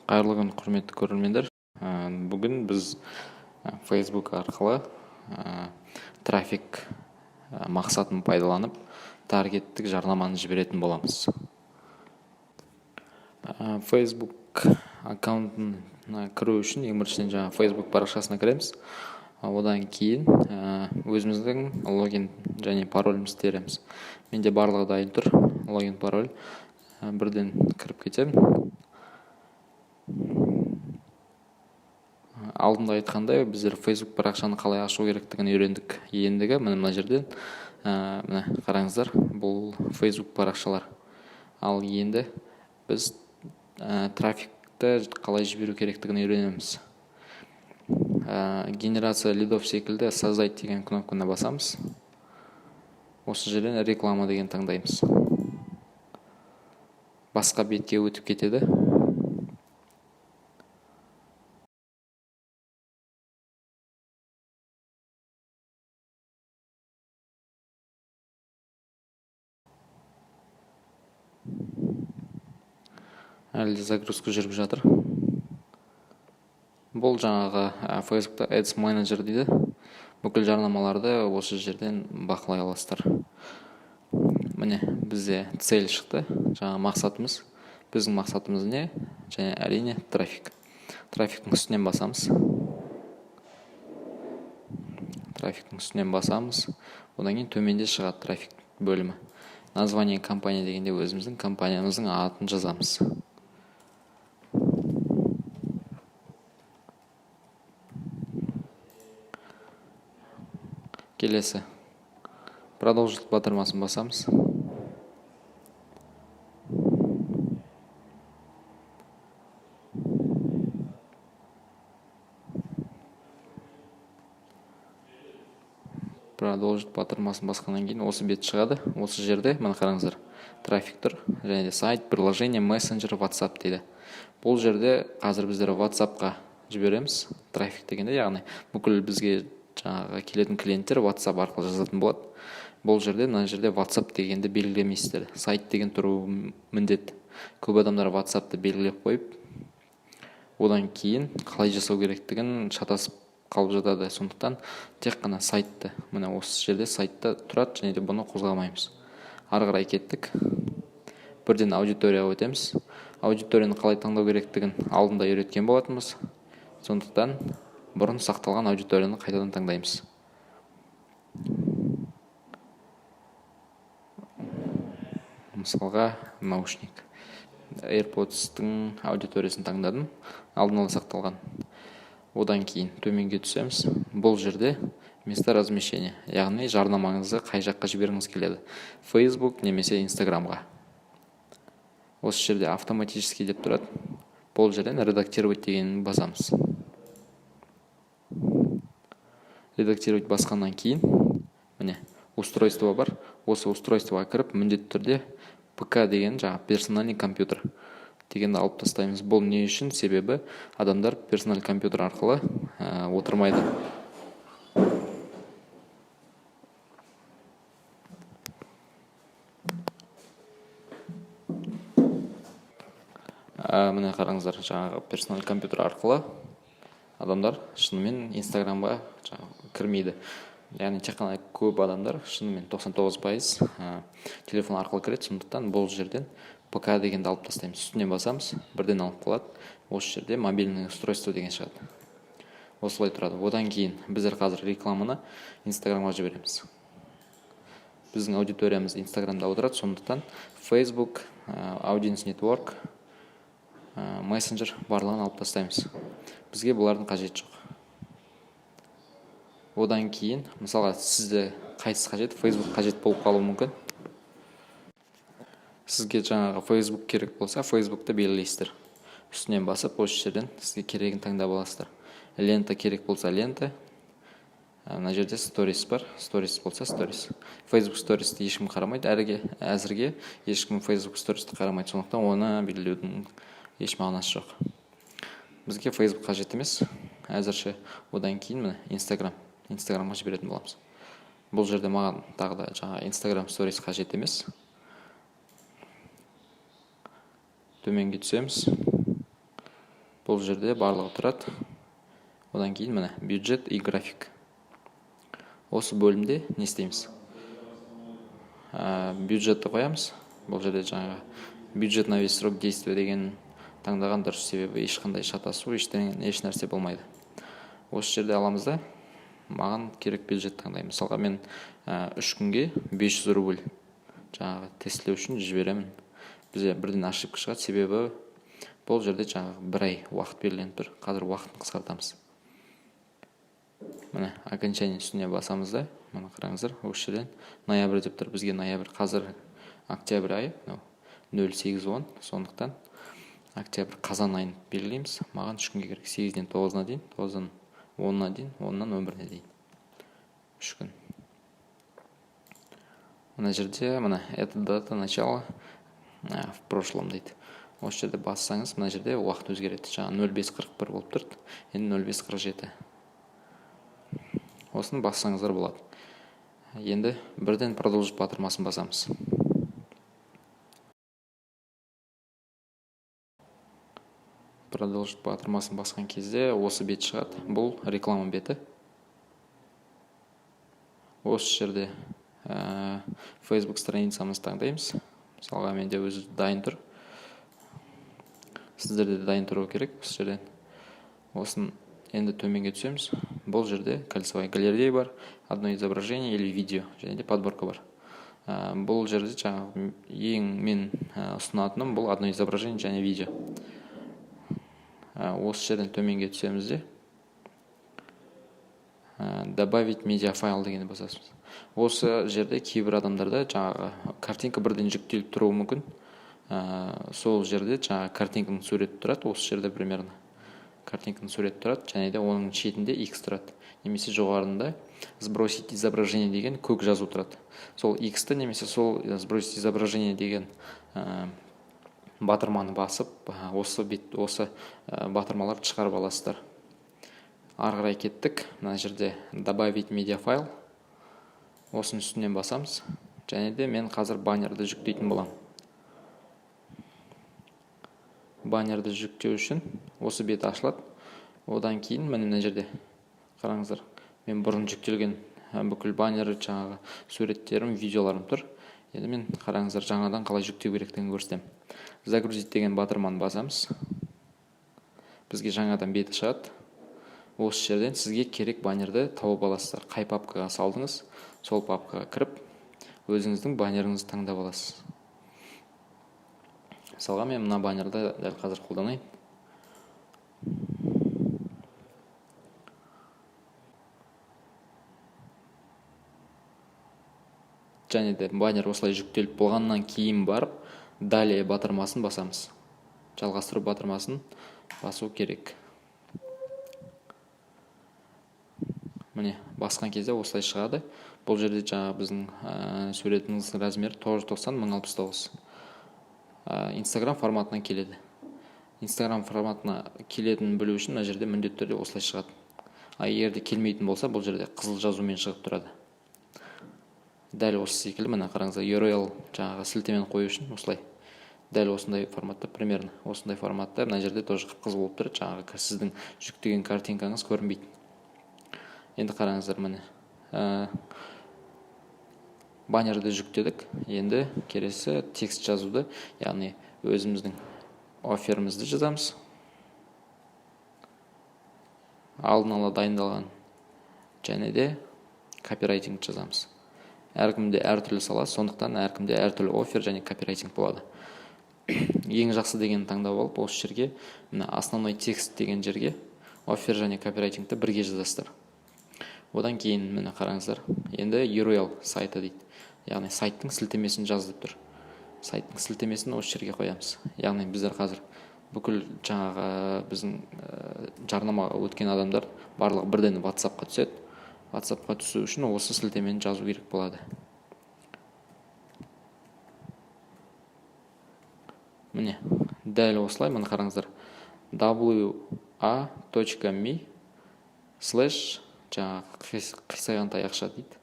Қайырлы күн, құрметті көрермендер. Бүгін біз Facebook арқылы трафик мақсатын пайдаланып, таргеттік жарнаманы жіберетін боламыз. Facebook аккаунтына кіру үшін ең біріншіден Facebook парақшасына кіреміз. Одан кейін өзіміздің логин және паролімізді тереміз. Менде барлығы дайын тұр, логин, пароль. Бірден кіріп кетемін. Алдында айтқандай, біздер Facebook парақшаны қалай ашу керектігін үйрендік. Ендігі мына жерден мына қараңыздар, бұл Facebook парақшалар. Ал енді біз трафикті қалай жіберу керектігін үйренеміз. Генерация лидов секілді создать деген кнопканы басамыз. Осы жерден реклама деген таңдаймыз. Басқа бетке өтіп кетеді. Әлде загрузка жүріп жатыр. Бұл жаңағы Facebook'ta Ads Manager дейді. Бүкіл жарнамаларды осы жерден бақылай аласыздар. Міне, бізде цель шықты. Жаңа мақсатымыз. Біздің мақсатымыз не? Және әрине трафик. Трафиктің үстінен басамыз. Одан кейін төменде шығады трафик бөлімі. Название компания дегенде өзіміздің компаниямыздың атын жазамыз. Келесі. Продолжить батырмасын басамыз. Продолжить батырмасын басқаннан кейін осы бет шығады. Осы жерде, мына қараңыздар, трафик тұр. Және де сайт, приложение, мессенджер, WhatsApp дейді. Бұл жерде қазір біздер WhatsAppқа жібереміз. Трафик дегенде, яғни бүкіл бізге жаңағы келетін клиенттер WhatsApp арқылы жазатын болады. Бұл жерде, мына жерде WhatsApp дегенді белгілемейсіздер. Сайт деген тұру міндет. Көп адамдар WhatsAppты белгілеп қойып, одан кейін қалай жасау керектігін шатасып қалып жатады. Сондықтан тек қана сайтты, мына осы жерде сайтта тұрады, және де бұны қозғамаймыз. Ары қарай кеттік. Бірден аудиторияға өтеміз. Аудиторияны қалай таңдау керектігін алдында үйреткен болатынбыз. Сондықтан бұрын сақталған аудиторияны қайтадан таңдаймыз. Мысалға, наушник. AirPods-тың аудиториясын таңдадым. Алдын ала сақталған. Одан кейін төменге түсеміз. Бұл жерде место размещения, яғни жарнамаңызды қай жаққа жібергіңіз келеді. Facebook немесе Instagramға. Осы жерде автоматически деп тұрады. Бұл жерден редактировать дегенін басамыз. Редактировать басқаннан кейін, міне, устройство бар. Осы устройствоға кіріп, міндетті түрде ПК деген жаңа персональный компьютер дегенді алып тастаймыз. Бұл не үшін? Себебі адамдар персональный компьютер арқылы отырмайды. Міне қараңыздар, жаңағы персональный компьютер арқылы адамдар шынымен Инстаграмға кірмейді. Яғни тек қана көп адамдар шынымен 99% телефон арқылы кіреді. Сондықтан бұл жерден ПК дегенді алып тастаймыз. Үстіне басамыз, бірден алып қалады. Осы жерде мобильный устройство деген шығады. Осылай тұрады. Одан кейін біздер қазір рекламаны Инстаграмға жібереміз. Біздің аудиториямыз Инстаграмда отырады. Сондықтан Facebook, Audience Network, Messenger барлығын алып тастаймыз. Бізге бұлардың қажет жоқ. Одан кейін, мысалға, сізде қайсысы қажет? Facebook қажет болып қалуы мүмкін. Сізге жаңағы Facebook керек болса, Facebook'ты белгілейсіздер. Үстінен басып, осы жерден сізге керегін таңдап аласыздар. Лента керек болса лента. Мына жерде stories бар. Stories болса stories. Facebook stories'ті ешкім қарамайды. Әзірге ешкім Facebook stories'ті қарамайды. Сондықтан оны белгілеудің еш мағынасы жоқ. Бізге Facebook қажет емес. Әзірше одан кейін міне Instagramға жіберетін боламыз. Бұл жерде маған тағы да жаңа Instagram stories қажет емес. Төменге түсеміз. бұл жерде барлығы тұрады. Одан кейін міне бюджет и график. Осы бөлімде не істейміз? Бюджетті қоямыз. Бұл жерде жаңағы бюджет на весь срок действия деген таңдаған дұрыс, себебі ешқандай шатасу, еш нәрсе болмайды. Осы жерде аламыз да, маған керек бюджет таңдаймын. Мысалға мен 3 күнге 500 рубль жаңағы тестілеу үшін жіберемін. Бізде бірден ошибка шығады, себебі бұл жерде жаңағы 1 ай уақыт берілген тұр. Қазір уақытын қысқартамыз. Міне окончание үстіне басамыз да, мына қараңыздар, осы жерден ноябрь деп тұр. Бізге ноябрь, қазір октябрь айы 08-10, сондықтан октябрь, қазан айын белгілейміз. Маған 3 күнге керек, 8-ден 9-на дейін, 9-дан 10-на дейін, 10-нан 11-не дейін. 3 күн. Мына жерде, мына, это дата начала в прошлом дейді. Осы жерде бассаңыз, мына жерде уақыт өзгереді. Жаңа 05:41 болып тұрды, енді 05:47. Осыны бассаңыздар болады. Енді бірден продолжить батырмасын басамыз. Продолжить батырмасын басқан кезде осы бет шығады. Бұл реклама беті. Осы жерде Facebook страницамызды таңдаймыз. Мысалға менде өзі дайын тұр. Сіздерде дайын тұру керек. Осы жерден осын енді төменге түсеміз. Бұл жерде кольцевая галерея бар, одно изображение или видео, және де подборка бар. Бұл жерде жаңағы ең мен ұсынатыным бұл одно изображение және видео. Осы жерден төменге түсеміз де добавить медиафайл дегенді басасыз. Осы жерде кейбір адамдарда жаңағы картинка бірден жүктеліп тұруы мүмкін. Сол жерде жаңағы картинканың суреті тұрады. Осы жерде примерно картинканың суреті тұрады, және де оның шетінде X тұрады. Немесе жоғарында сбросить изображение деген көк жазу тұрады. Сол X-ті немесе сол сбросить изображение деген батырманы басып, осы батырмаларды шығарып аласыздар. Ары қарай кеттік. Мына жерде добавить медиафайл. Осының үстінен басамыз. Және де мен қазір баннерді жүктейтін боламын. Баннерді жүктеу үшін осы бет ашылады. Одан кейін мына жерде қараңыздар. Мен бұрын жүктелген бүкіл баннері, жаңағы суреттерім, видеоларым тұр. Енді мен қараңыздар жаңадан қалай жүктеу керектігін көрсетемін. Загрузить деген батырманы басамыз. Бізге жаңадан беті шығады. Осы жерден сізге керек баннерді тауып аласыздар. Қай папкаға салдыңыз, сол папкаға кіріп, өзіңіздің баннеріңізді таңдап аласыз. Мысалға мен мына баннерді дәл қазір қолданайын. Және де баннер осылай жүктеліп болғаннан кейін барып, далее батырмасын басамыз. Жалғастыру батырмасын басу керек. Міне, басқан кезде осылай шығады. Бұл жерде жаңа біздің суретіңіздің размері 990-1069. Instagram форматынан келеді. Instagram форматына келетінін білу үшін мына жерде міндетті түрде осылай шығады. Егер де келмейтін болса, бұл жерде қызыл жазумен шығып тұрады. Дәл осы секілді, мына қараңыздар, URL жаңағы сілтемені қою үшін осылай. Дәл осындай форматта, примерно осындай форматта, мына жерде тоже қызыл болып тұрады, жаңағы сіздің жүктеген картинкаңыз көрінбейді. Енді қараңыздар, міне баннерді жүктедік. Енді келесі текст жазуды, яғни өзіміздің офферімізді жазамыз. Алдын ала дайындалған және де копирайтинг жазамыз. Әркімде әртүрлі сала, сондықтан әркімде әртүрлі оффер және копирайтинг болады. Ең жақсы деген таңдап алып, осы жерге, мына основной текст деген жерге оффер және копирайтингті бірге жазасыздар. Одан кейін міне қараңыздар, енді URL сайты дейді. Яғни сайттың сілтемесін жазып тұр. Сайттың сілтемесін осы жерге қоямыз. Яғни біздер қазір бүкіл жаңағы біздің жарнамаға өткен адамдар барлығы бірден WhatsApp-қа түседі. WhatsApp-қа түсу үшін осы сілтемені жазу керек болады. Міне, дәл осылай, мына қараңыздар. wa.me/ жаңағы қисайған таяқша дейді.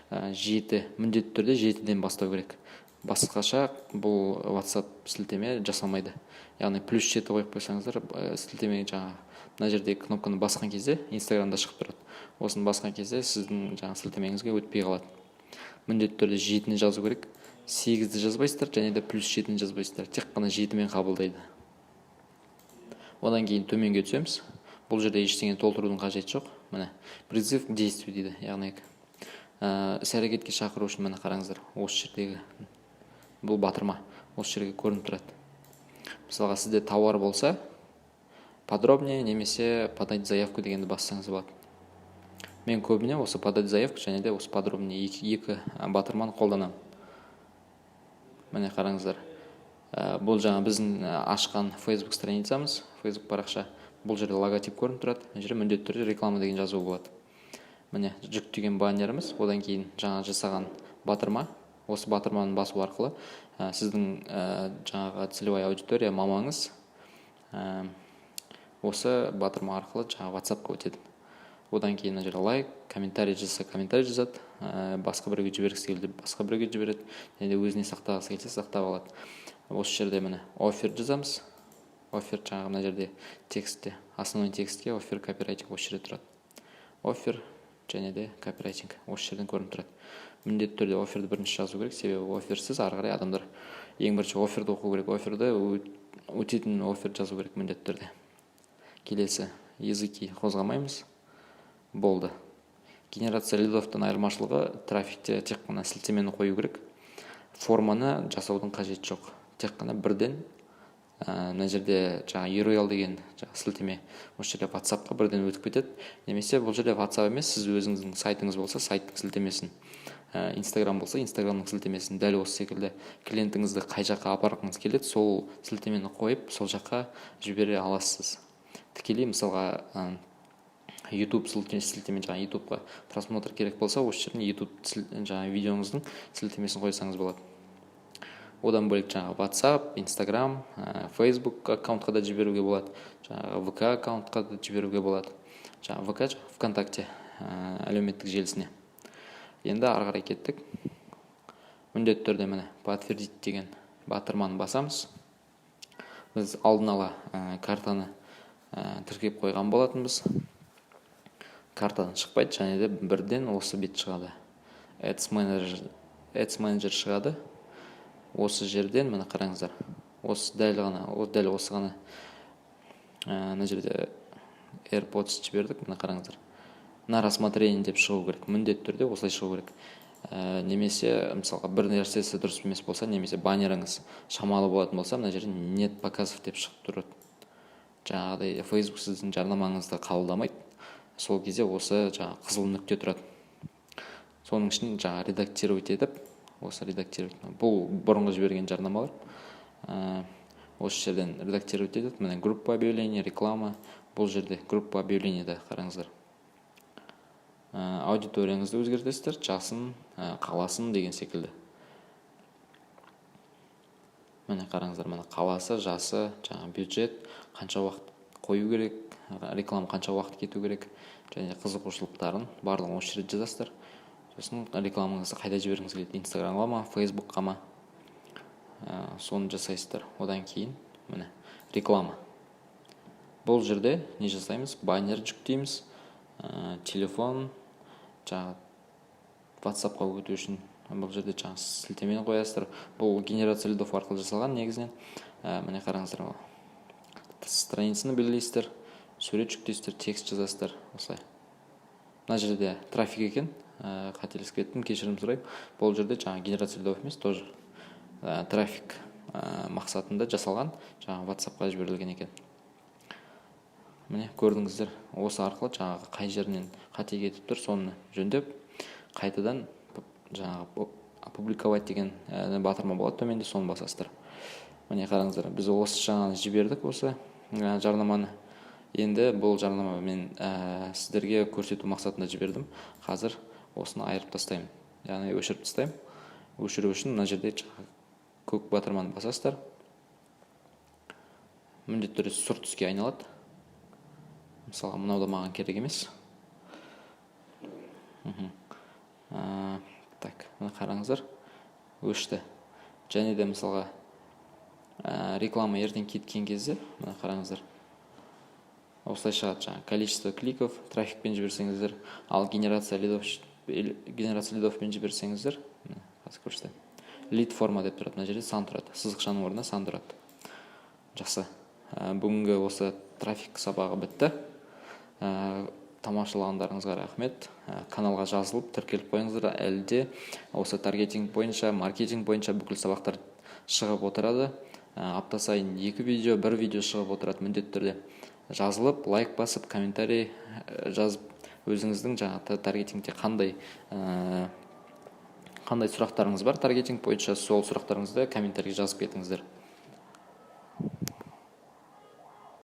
7, міндетті түрде 7-ден бастау керек. Басқаша бұл WhatsApp сілтеме жасамайды. яғни +7 қойып қойсаңыздар сілтеме жаңағы мына жердегі кнопканы басқан кезде инстаграмда шығып тұрады. Осыны басқан кезде сіздің жаңағы сілтемеңізге өтпей қалады. Міндетті түрде 7-ні жазу керек. 8-ді жазбайсыздар және де +7-ні жазбайсыздар. Тек қана 7-мен қабылдайды. Одан кейін төменге түсеміз. Бұл жерде ештеңе толтырудың қажеті жоқ. Міне призыв к действию дейді. Яғни іс-әрекетке шақыру үшін міне қараңыздар. Осы жердегі бұл батырма осы жерге көрініп тұрады. Мысалға сізде тауар болса, подробнее немесе подать заявку дегенді бассаңыз болады. Мен көбіне осы подать заявку және де осы подробнее екі батырманы қолданамын. Міне қараңыздар. Бұл жаңа біздің ашқан Facebook страницамыз, Facebook парақша. Бұл жерде логотип көрініп тұрады. Мына жерде міндетті түрде реклама деген жазу болады. Міне жүктеген баннеріміз, одан кейін жаңа жасаған батырма. Осы батырманы басу арқылы сіздің жаңағы целевая аудитория мамаңыз осы батырма арқылы жаңа WhatsApp-қа өтеді. Одан кейін мына жерде лайк, комментарий жазса комментарий жазады, басқа біреуге жібергісі келді басқа біреуге жібереді, және де өзіне сақтағысы келсе сақтап алады. Осы жерде міне офер жазамыз. Офер жаңағы мына жерде текстте, основной текстке офер копирайтинг осы жерде тұрады. Офер және де копирайтинг осы жерден көрініп тұрады. Міндетті түрде оферді бірінші жазу керек, себебі оферсіз ары қарай адамдар ең бірінші оферді оқу керек, оферді өтетін офер жазу керек міндетті түрде. Келесі языки қозғамаймыз. Болды. Генерация лидовтан айырмашылығы трафикте тек қана сілтемені қою керек. Форманы жасаудың қажеті жоқ. Тек қана бірден мына жерде жаңа URL деген сілтеме осы жерде WhatsApp-қа бірден өтіп кетеді. Немесе бұл жерде WhatsApp емес, сіз өзіңіздің сайтыңыз болса, сайттың сілтемесін, Instagram болса, Instagram-ның сілтемесін дәл осы секілді клиентіңізді қай жаққа апарғыңыз келеді, сол сілтемені қойып, сол жаққа жібере аласыз. Тікелей мысалға YouTube сілтеме жаңа YouTube-ға просмотр керек болса, осы жерден YouTube жаңа видеоңыздың сілтемесін қойсаңыз болады. Одан бөлек жаңағы WhatsApp, Instagram, Facebook аккаунтқа да жіберуге болады. Жаңағы VK аккаунтқа да жіберуге болады. Жаңағы VK ВКонтакте әлеуметтік желісіне. Енді ары қарай кеттік. Міндетті түрде міне подтвердить деген батырманы басамыз. Біз алдын ала картаны тіркеп қойған болатынбыз. Картадан шықпайды, және де бірден осы бет шығады. Ads Manager шығады. Осы жерден міне қараңыздар. Осы дәл осы ғана мына жерде AirPods жібердік, міне қараңыздар. На рассмотрение деп шығу керек. Міндетті түрде осылай шығу керек. Немесе мысалға бір нәрсесі дұрыс емес болса, немесе баннеріңіз шамалы болатын болса, мына жерде нет показов деп шығып тұрады. Жаңағыдай Facebook сіздің жарнамаңызды қабылдамайды. Сол кезде осы жаңағы қызыл нүкте тұрады. Соның үшін жаңағы редактировать етіп, осы редактировать. Бұл бұрынғы жіберген жарнамалар. Осы жерден редактировать етіп, міне группа объявления, реклама. Бұл жерде группа объявлениеда қараңыздар. Аудиторияңызды өзгертесіздер, жасын, қаласын деген секілді. Міне қараңыздар, міне қаласы, жасы, жаңа бюджет, қанша уақыт қою керек, реклама қанша уақыт кету керек, және қызығушылықтарын барлығын осы жерде жазасыздар. Сосын рекламаңызды қайда жібергіңіз келеді, Instagramға ма, Facebookқа ма, соны жасайсыздар. Одан кейін міне реклама. Бұл жерде не жасаймыз? Баннер жүктейміз, телефон, жаңа WhatsApp-қа өту үшін бұл жерде жаңа сілтемені қоясыздар. Бұл генерация лидов арқылы жасалған негізінен. Міне қараңыздар, страницаны белгілейсіздер, сурет жүктейсіздер, текст жазасыздар, осылай. Мына жерде трафик екен, қателесіп кеттім, кешірім сұраймын. Бұл жерде жаңа генерация лидов емес, тоже трафик мақсатында жасалған, жаңа WhatsApp-қа жіберілген екен. Міне көрдіңіздер, осы арқылы жаңағы қай жерінен қате кетіп тұр, соны жөндеп, қайтадан жаңағы опубликовать деген батырма болады, төменде соны басасыздар. Міне қараңыздар, біз осы жаңаны жібердік, осы жарнаманы. Енді бұл жарнама мен сіздерге көрсету мақсатында жібердім. Қазір осыны айырып тастаймын, яғни өшіріп тастаймын. Өшіру үшін мына жерде көк батырманы басасыздар. Міндетті түрде сұр түске айналады. Мысалға, мынау да маған керек емес. Так, мына қараңыздар, өшті. Және де мысалға реклама ертең кеткен кезде мына қараңыздар, осылай шығады жаңағы количество кликов, трафикпен жіберсеңіздер, ал генерация лидовпен жіберсеңіздер, қазір көрсетемін, лид форма деп тұрады, мына жерде сан тұрады, сызықшаның орнына сан тұрады. Жақсы, бүгінгі осы трафик сабағы бітті. Тамашалағандарыңызға рахмет. Каналға жазылып тіркеліп қойыңыздар. Әлде осы таргетинг бойынша, маркетинг бойынша бүкіл сабақтар шығып отырады. Апта сайын 2 видео, 1 видео шығып отырады міндетті түрде. Жазылып, лайк басып, комментарий жазып, өзіңіздің жаңағы таргетингте қандай сұрақтарыңыз бар таргетинг бойынша, сол сұрақтарыңызды комментарийге жазып кетіңіздер.